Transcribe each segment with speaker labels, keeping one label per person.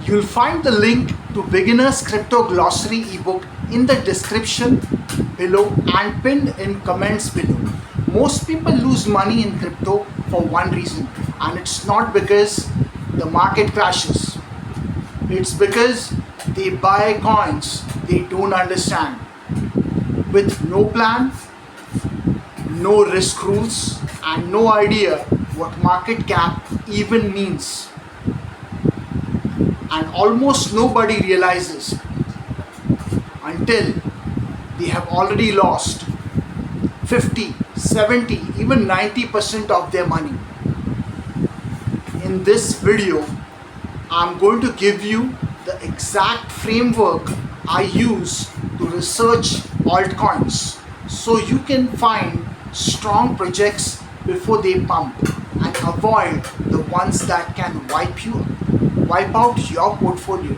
Speaker 1: You'll find the link to Beginner's Crypto Glossary ebook in the description below and pinned in comments below. Most people lose money in crypto for one reason, and it's not because the market crashes. It's because they buy coins they don't understand. With no plan, no risk rules, and no idea what market cap even means. And almost nobody realizes until they have already lost 50, 70, even 90% of their money. In this video, I'm going to give you the exact framework I use to research altcoins so you can find strong projects before they pump and avoid the ones that can wipe out your portfolio.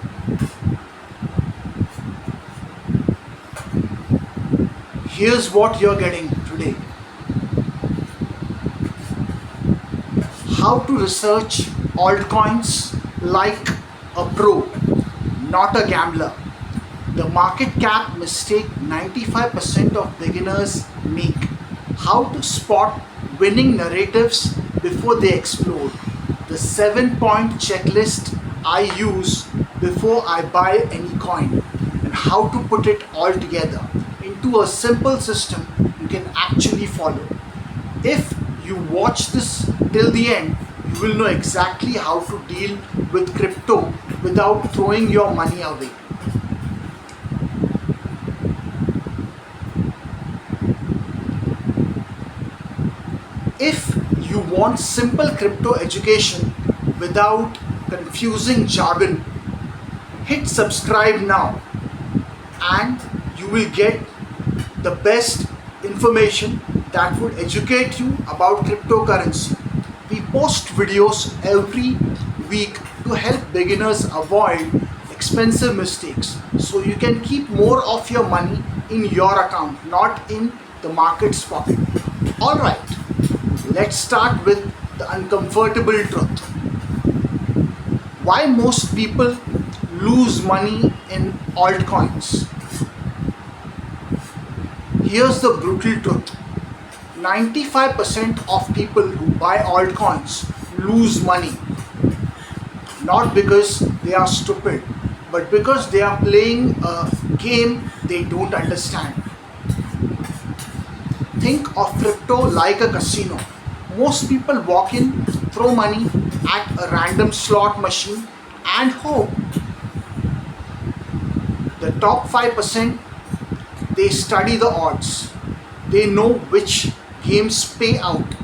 Speaker 1: Here's what you're getting today. How to research altcoins like a pro, not a gambler. The market cap mistake 95% of beginners make. How to spot winning narratives before they explode. The 7-point checklist I use before I buy any coin, and how to put it all together into a simple system you can actually follow. If you watch this till the end, you will know exactly how to deal with crypto without throwing your money away. If you want simple crypto education without confusing jargon, hit subscribe now and you will get the best information that would educate you about cryptocurrency. We post videos every week to help beginners avoid expensive mistakes so you can keep more of your money in your account, not in the market's pocket. Alright, let's start with the uncomfortable truth. Why most people lose money in altcoins? Here's the brutal truth. 95% of people who buy altcoins lose money. Not because they are stupid, but because they are playing a game they don't understand. Think of crypto like a casino. Most people walk in, throw money at a random slot machine and hope. The top 5%, they study the odds. They know which games pay out.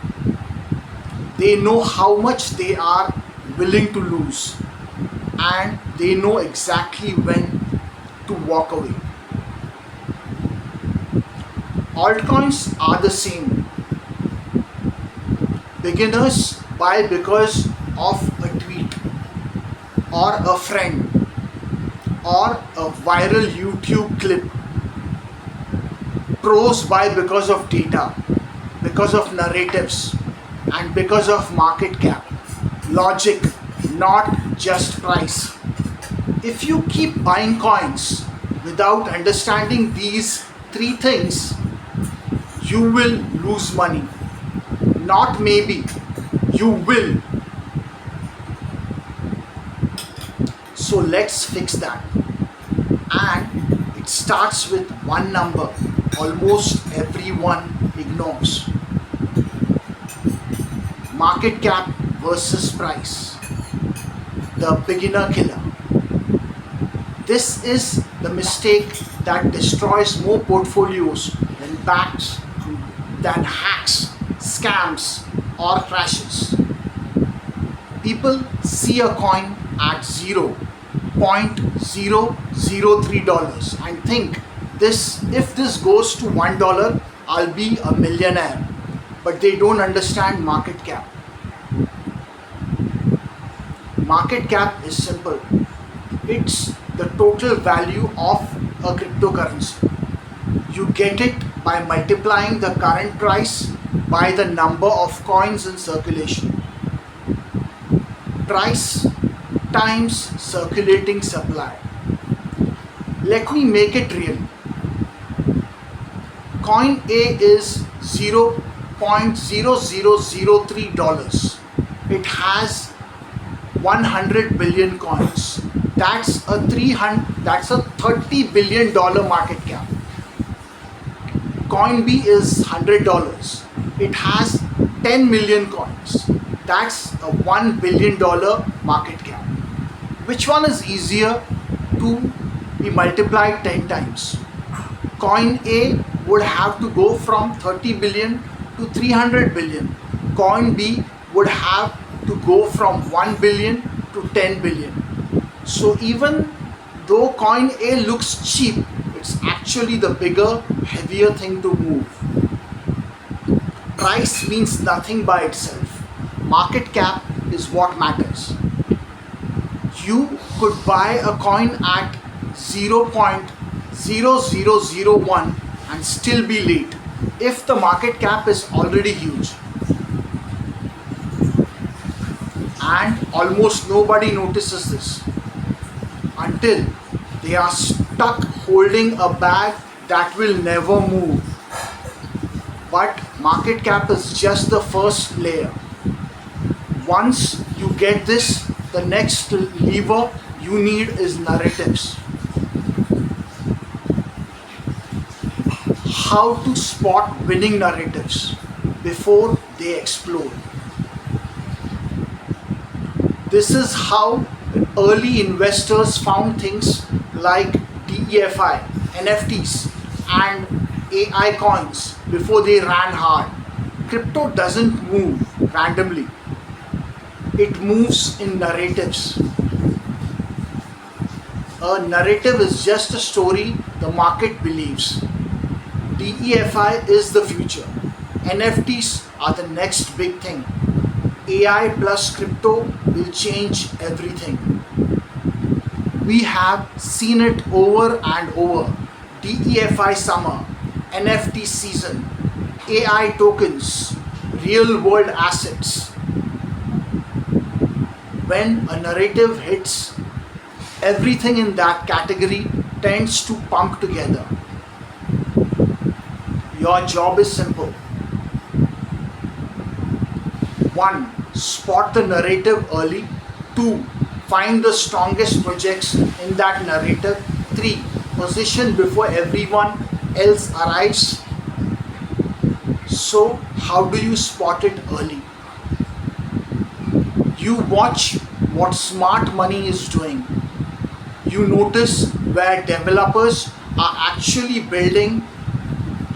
Speaker 1: They know how much they are willing to lose. And they know exactly when to walk away. Altcoins are the same. Beginners buy because of a tweet or a friend or a viral YouTube clip. Pros buy because of data, because of narratives, and because of market cap. Logic, not just price. If you keep buying coins without understanding these three things, you will lose money. Not maybe, you will. So let's fix that. And it starts with one number almost everyone ignores. Market cap versus price. The beginner killer. This is the mistake that destroys more portfolios than hacks, scams, or crashes. People see a coin at $0.003 and think if this goes to $1, I'll be a millionaire. But they don't understand market cap. Market cap is simple. It's the total value of a cryptocurrency. You get it by multiplying the current price by the number of coins in circulation. Price times circulating supply. Let me make it real. Coin A is $0.0003. It has 100 billion coins. That's a $30 billion market cap. Coin B is $100. It has 10 million coins. That's a $1 billion market cap. Which one is easier to be multiplied 10 times? Coin A would have to go from 30 billion to 300 billion. Coin B would have to go from 1 billion to 10 billion. So even though coin A looks cheap, it's actually the bigger, heavier thing to move. Price means nothing by itself. Market cap is what matters. You could buy a coin at 0.0001 and still be late if the market cap is already huge. And almost nobody notices this until they are stuck holding a bag that will never move. But market cap is just the first layer. Once you get this, the next lever you need is narratives. How to spot winning narratives before they explode. This is how early investors found things like DeFi, NFTs and AI coins before they ran hard. Crypto doesn't move randomly. It moves in narratives. A narrative is just a story the market believes. DeFi is the future. NFTs are the next big thing. AI plus crypto will change everything. We have seen it over and over. DeFi summer, NFT season, AI tokens, real world assets. When a narrative hits, everything in that category tends to pump together. Your job is simple. 1. Spot the narrative early. 2. Find the strongest projects in that narrative. 3. Position before everyone else arrives. So, how do you spot it early? You watch what smart money is doing. You notice where developers are actually building.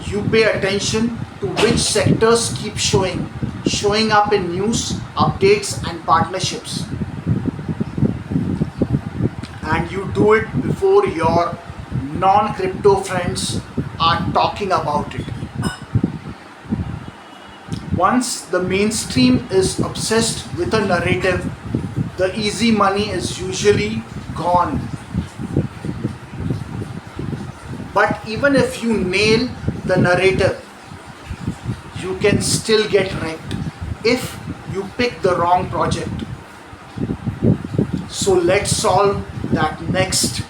Speaker 1: You pay attention to which sectors keep showing up in news, updates and partnerships. And you do it before your non-crypto friends are talking about it. Once the mainstream is obsessed with a narrative, the easy money is usually gone. But even if you nail the narrative, you can still get wrecked if you pick the wrong project. So let's solve that next.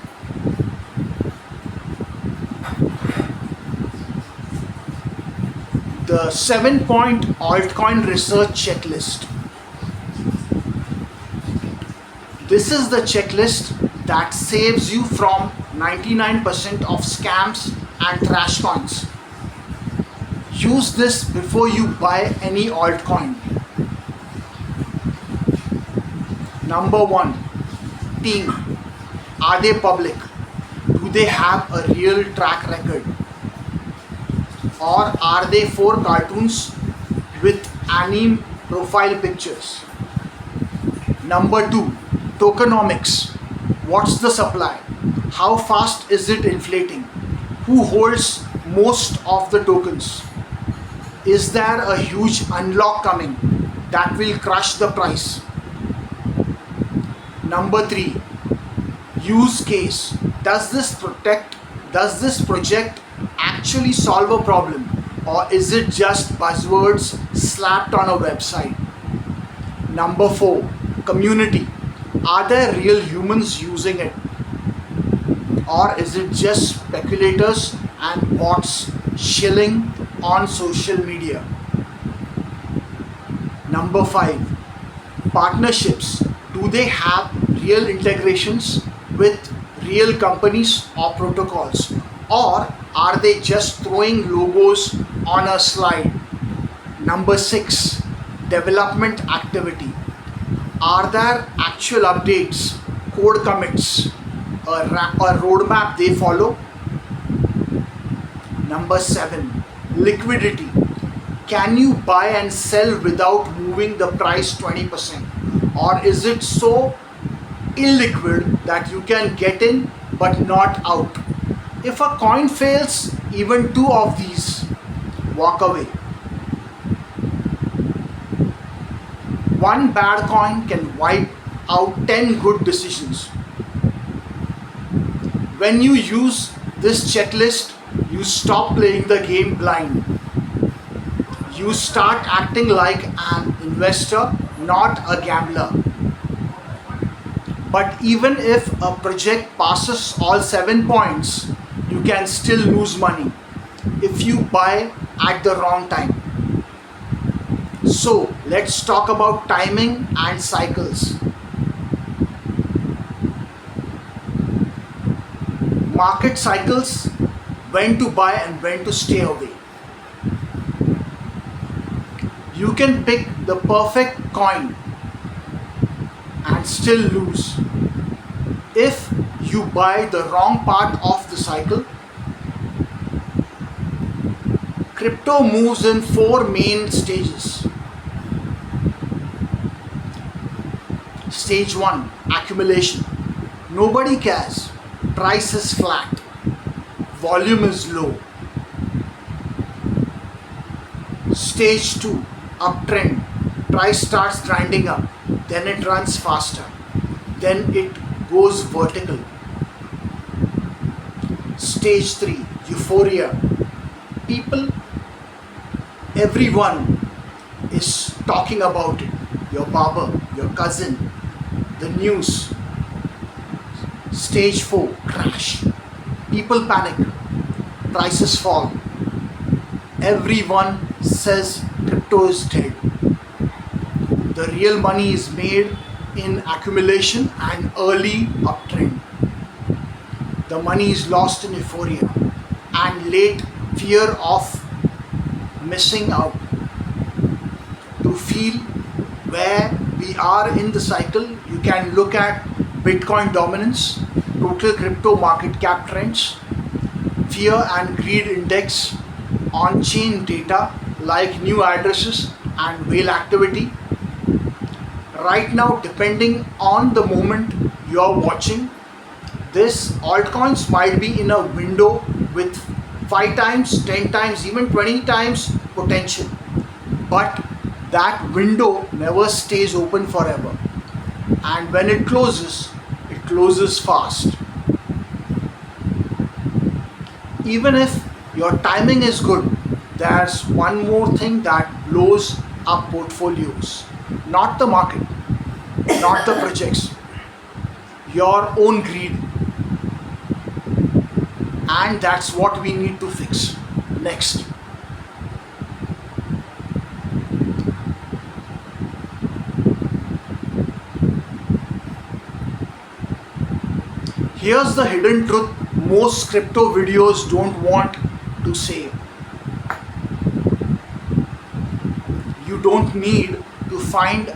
Speaker 1: The 7-point altcoin research checklist. This is the checklist that saves you from 99% of scams and trash coins. Use this before you buy any altcoin. Number 1. Team. Are they public? Do they have a real track record? Or are they 4 cartoons with anime profile pictures? Number 2. Tokenomics. What's the supply? How fast is it inflating? Who holds most of the tokens? Is there a huge unlock coming that will crush the price? Number 3. Use case. Does this project actually solve a problem, or is it just buzzwords slapped on a website? Number 4. Community. Are there real humans using it? Or is it just speculators and bots shilling on social media? Number 5, partnerships. Do they have real integrations with real companies or protocols? Or are they just throwing logos on a slide? Number 6, development activity. Are there actual updates, code commits, a roadmap they follow? Number 7, liquidity. Can you buy and sell without moving the price 20%? Or is it so illiquid that you can get in but not out? If a coin fails even 2 of these, walk away. One bad coin can wipe out 10 good decisions. When you use this checklist, you stop playing the game blind. You start acting like an investor, not a gambler. But even if a project passes all 7 points, you can still lose money if you buy at the wrong time. So let's talk about timing and cycles. Market cycles, when to buy and when to stay away. You can pick the perfect coin and still lose if you buy the wrong part of the cycle. Crypto moves in 4 main stages. Stage 1, accumulation. Nobody cares. Price is flat. Volume is low. Stage 2, uptrend. Price starts grinding up. Then it runs faster. Then it goes vertical. Stage 3, euphoria. Everyone is talking about it. Your barber, your cousin, the news. Stage 4, crash. People panic. Prices fall. Everyone says crypto is dead. The real money is made in accumulation and early uptrend. The money is lost in euphoria and late fear of missing out. To feel where we are in the cycle, you can look at Bitcoin dominance, total crypto market cap trends, fear and greed index, on-chain data like new addresses and whale activity. Right now, depending on the moment you are watching, this altcoins might be in a window with 5 times, 10 times, even 20 times potential. But that window never stays open forever. And when it closes fast. Even if your timing is good, there's one more thing that blows up portfolios. Not the market, not the projects, your own greed. And that's what we need to fix next. Here's the hidden truth most crypto videos don't want to say. You don't need to find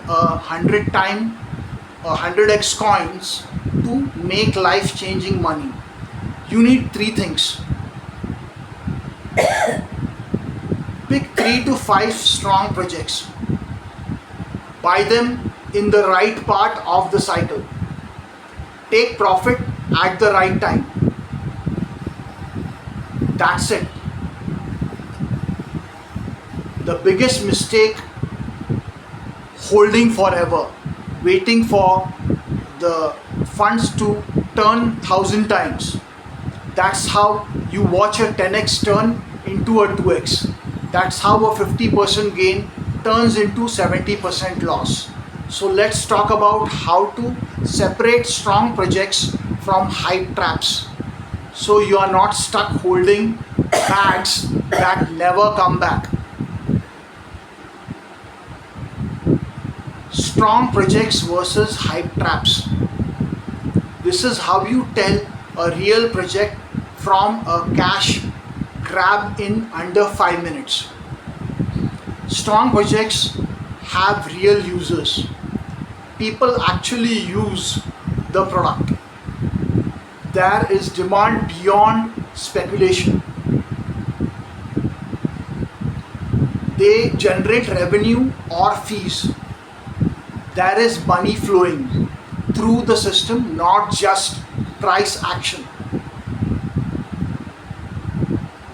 Speaker 1: 100x coins to make life-changing money. You need 3 things. Pick 3 to 5 strong projects. Buy them in the right part of the cycle. Take profit at the right time. That's it. The biggest mistake, holding forever, waiting for the funds to turn 1,000 times. That's how you watch a 10x turn into a 2x. That's how a 50% gain turns into 70% loss. So let's talk about how to separate strong projects from hype traps, so you are not stuck holding bags that never come back. Strong projects versus hype traps. This is how you tell a real project from a cash grab in under 5 minutes. Strong projects have real users. People actually use the product. There is demand beyond speculation. They generate revenue or fees. There is money flowing through the system, not just price action.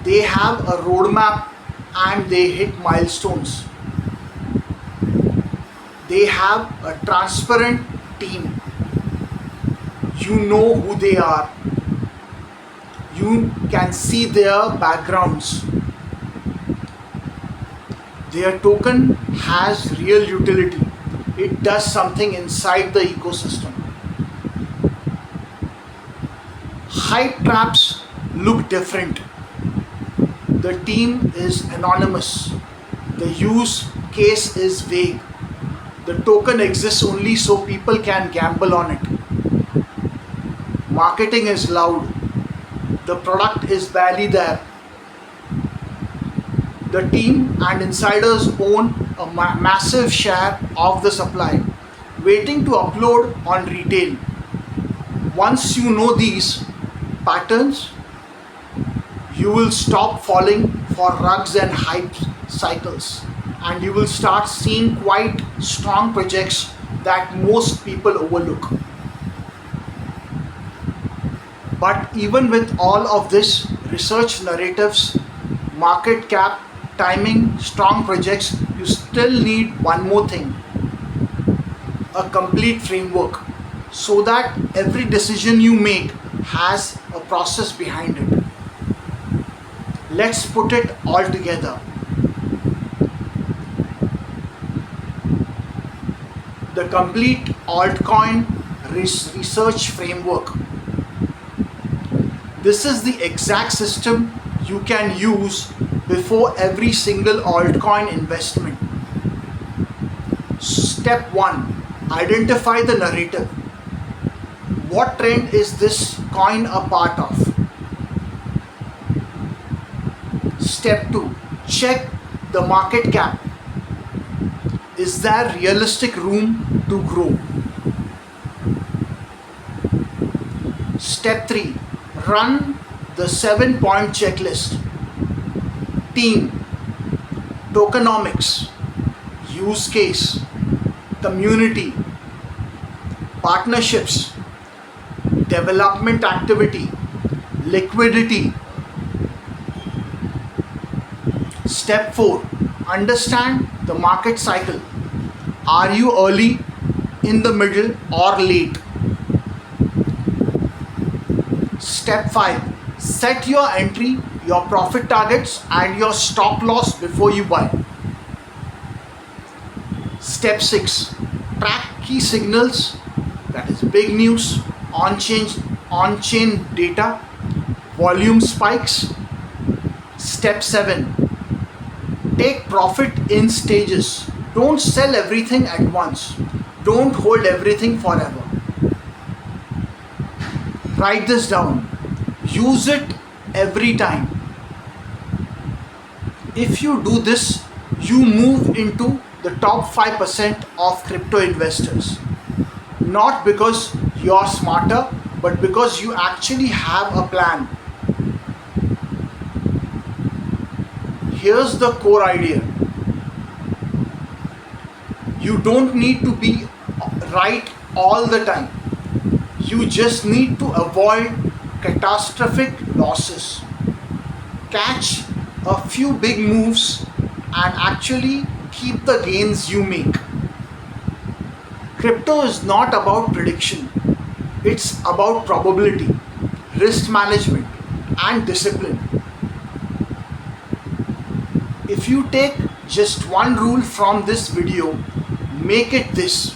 Speaker 1: They have a roadmap and they hit milestones. They have a transparent team. You know who they are. You can see their backgrounds. Their token has real utility. It does something inside the ecosystem. Hype traps look different. The team is anonymous. The use case is vague. The token exists only so people can gamble on it. Marketing is loud. The product is barely there. The team and insiders own a massive share of the supply, waiting to upload on retail. Once you know these patterns, you will stop falling for rugs and hype cycles, and you will start seeing quite strong projects that most people overlook. But even with all of this research, narratives, market cap, timing, strong projects, you still need one more thing: a complete framework, so that every decision you make has a process behind it. Let's put it all together. The complete altcoin research framework. This is the exact system you can use before every single altcoin investment. Step 1. Identify the narrative. What trend is this coin a part of? Step 2. Check the market cap. Is there realistic room to grow? Step 3. Run the 7-point checklist. Team, tokenomics, use case, community, partnerships, development activity, liquidity. Step 4. Understand the market cycle. Are you early, in the middle, or late? Step 5. Set your entry, your profit targets, and your stop loss before you buy. Step 6. Track key signals, that is big news, on-chain data, volume spikes. Step 7. Take profit in stages. Don't sell everything at once. Don't hold everything forever. Write this down. Use it every time. If you do this, you move into the top 5% of crypto investors. Not because you're smarter, but because you actually have a plan. Here's the core idea. You don't need to be right all the time. You just need to avoid catastrophic losses, catch a few big moves, and actually keep the gains you make. Crypto is not about prediction, it's about probability, risk management, and discipline. If you take just one rule from this video, make it this: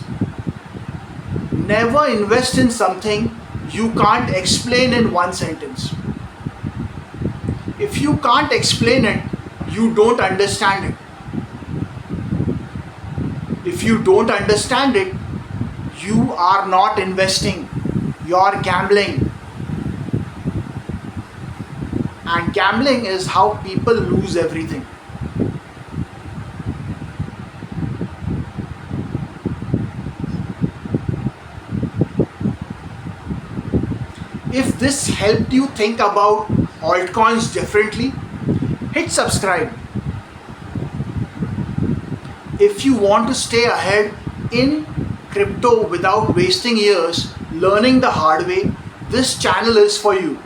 Speaker 1: Never invest in something you can't explain in one sentence. If you can't explain it, you don't understand it. If you don't understand it, you are not investing, you're gambling. And gambling is how people lose everything. If this helped you think about altcoins differently, hit subscribe. If you want to stay ahead in crypto without wasting years learning the hard way, this channel is for you.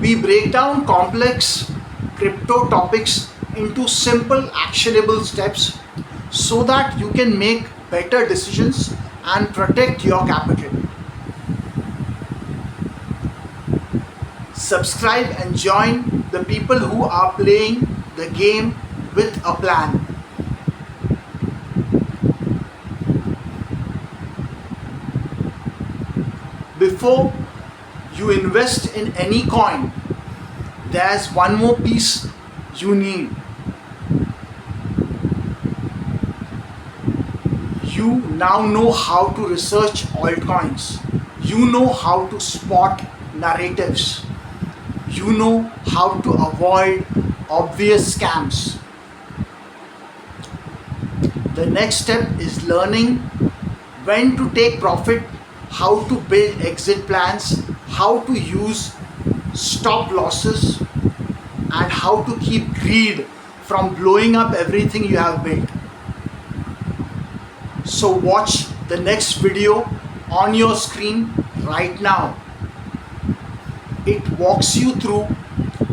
Speaker 1: We break down complex crypto topics into simple, actionable steps so that you can make better decisions and protect your capital. Subscribe and join the people who are playing the game with a plan. Before you invest in any coin, there's one more piece you need. You now know how to research altcoins. You know how to spot narratives. You know how to avoid obvious scams. The next step is learning when to take profit, how to build exit plans, how to use stop losses, and how to keep greed from blowing up everything you have built. So watch the next video on your screen right now. It walks you through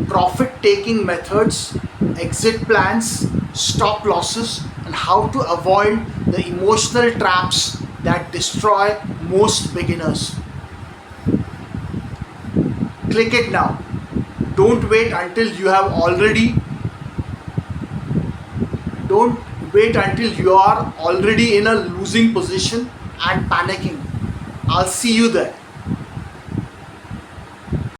Speaker 1: profit-taking methods, exit plans, stop losses, and how to avoid the emotional traps that destroy most beginners. Click it now. Don't wait until you are already in a losing position and panicking. I'll see you there.